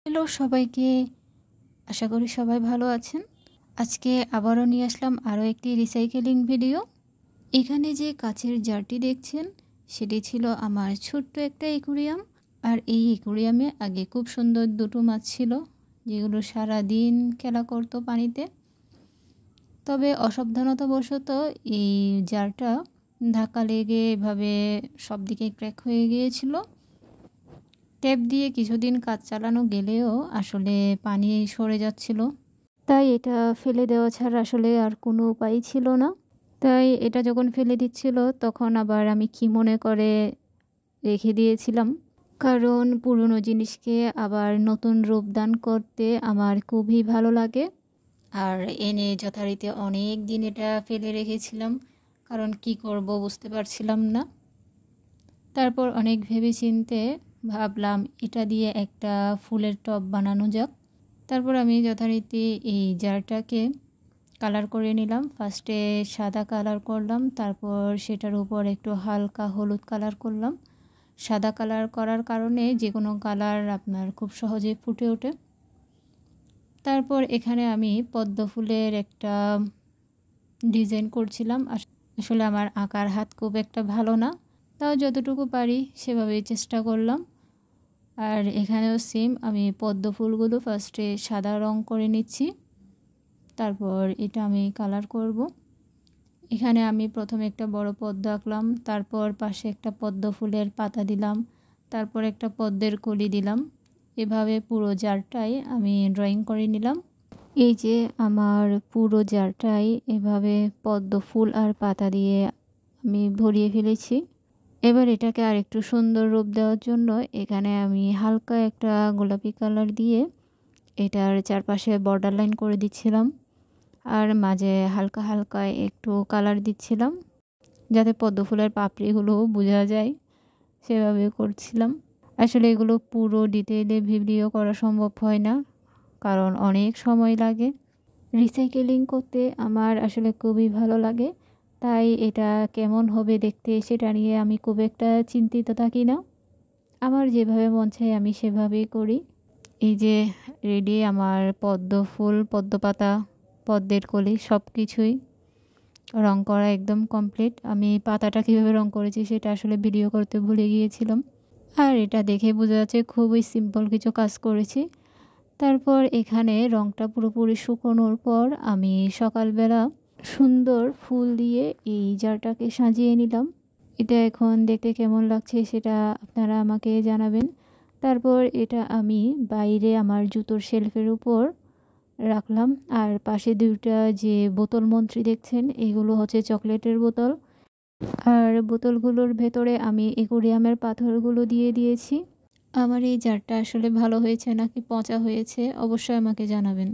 Hello সবাইকে, আশা করি সবাই ভালো আছেন। আজকে আবারও নিয়ে আসলাম আরও একটি রিসাইকেলিং ভিডিও। এখানে যে কাচের জারটি দেখছেন সেটি ছিল আমার ছোট্ট একটা অ্যাকুরিয়াম। আর এই অ্যাকুরিয়ামে আগে খুব সুন্দর দুটো মাছ ছিল, যেগুলো সারাদিন খেলা করতো পানিতে। তবে অসাবধানতাবশত এই জারটা ধাক্কা লেগে এভাবে সব দিকে ক্র্যাক হয়ে গিয়েছিল। ট্যাপ দিয়ে কিছুদিন কাজ চালানো গেলেও আসলে পানি সরে যাচ্ছিল, তাই এটা ফেলে দেওয়া ছাড়া আসলে আর কোনো উপায় ছিল না। তাই এটা যখন ফেলে দিচ্ছিল তখন আবার আমি কি মনে করে রেখে দিয়েছিলাম, কারণ পুরনো জিনিসকে আবার নতুন রূপ দান করতে আমার খুবই ভালো লাগে। আর এনে যথারীতি অনেক দিন এটা ফেলে রেখেছিলাম, কারণ কি করব বুঝতে পারছিলাম না। তারপর অনেক ভেবেচিন্তে ভাবলাম এটা দিয়ে একটা ফুলের টব বানানো যাক। তারপর আমি যথারীতি এই জারটাকে কালার করে নিলাম। ফার্স্টে সাদা কালার করলাম, তারপর সেটার উপর একটু হালকা হলুদ কালার করলাম। সাদা কালার করার কারণে যে কোনো কালার আপনার খুব সহজে ফুটে ওঠে। তারপর এখানে আমি পদ্ম ফুলের একটা ডিজাইন করছিলাম। আসলে আমার আঁকার হাত খুব একটা ভালো না, তাও যতটুকু পারি সেভাবেই চেষ্টা করলাম। আর এখানেও সেম, আমি পদ্ম ফুলগুলো ফার্স্টে সাদা রং করে নিচ্ছি, তারপর এটা আমি কালার করব। এখানে আমি প্রথমে একটা বড় পদ্ম আঁকলাম, তারপর পাশে একটা পদ্ম ফুলের পাতা দিলাম, তারপর একটা পদ্মের কলি দিলাম। এভাবে পুরো জারটাই আমি ড্রয়িং করে নিলাম। এই যে আমার পুরো জারটাই এভাবে পদ্ম ফুল আর পাতা দিয়ে আমি ভরিয়ে ফেলেছি। এবার এটাকে আর একটু সুন্দর রূপ দেওয়ার জন্য এখানে আমি হালকা একটা গোলাপি কালার দিয়ে এটার চারপাশে বর্ডার লাইন করে দিচ্ছিলাম, আর মাঝে হালকা হালকা একটু কালার দিচ্ছিলাম যাতে পদ্ম ফুলের পাপড়িগুলো বোঝা যায়, সেভাবে করছিলাম। আসলে এগুলো পুরো ডিটেইলে ভিডিও করা সম্ভব হয় না, কারণ অনেক সময় লাগে। রিসাইকেলিং করতে আমার আসলে খুবই ভালো লাগে, তাই এটা কেমন হবে দেখতে সেটা নিয়ে আমি খুব একটা চিন্তিত থাকি না। আমার যেভাবে মন চায় আমি সেভাবেই করি। এই যে রেডি আমার পদ্ম ফুল, পদ্ম পাতা, পদ্মের কলি সব কিছুই রং করা একদম কমপ্লিট। আমি পাতাটা কীভাবে রং করেছি সেটা আসলে ভিডিও করতে ভুলে গিয়েছিলাম। আর এটা দেখে বোঝা যাচ্ছে খুবই সিম্পল কিছু কাজ করেছি। তারপর এখানে রংটা পুরোপুরি শুকোনোর পর আমি সকালবেলা সুন্দর ফুল দিয়ে এই জারটাকে সাজিয়ে নিলাম। এটা এখন দেখতে কেমন লাগছে সেটা আপনারা আমাকে জানাবেন। তারপর এটা আমি বাইরে আমার জুতোর শেলফের উপর রাখলাম। আর পাশে দুইটা যে বোতল মন্ত্রী দেখছেন, এগুলো হচ্ছে চকলেটের বোতল। আর বোতলগুলোর ভেতরে আমি অ্যাকুরিয়ামের পাথরগুলো দিয়ে দিয়েছি। আমার এই জারটা আসলে ভালো হয়েছে নাকি পচা হয়েছে অবশ্যই আমাকে জানাবেন।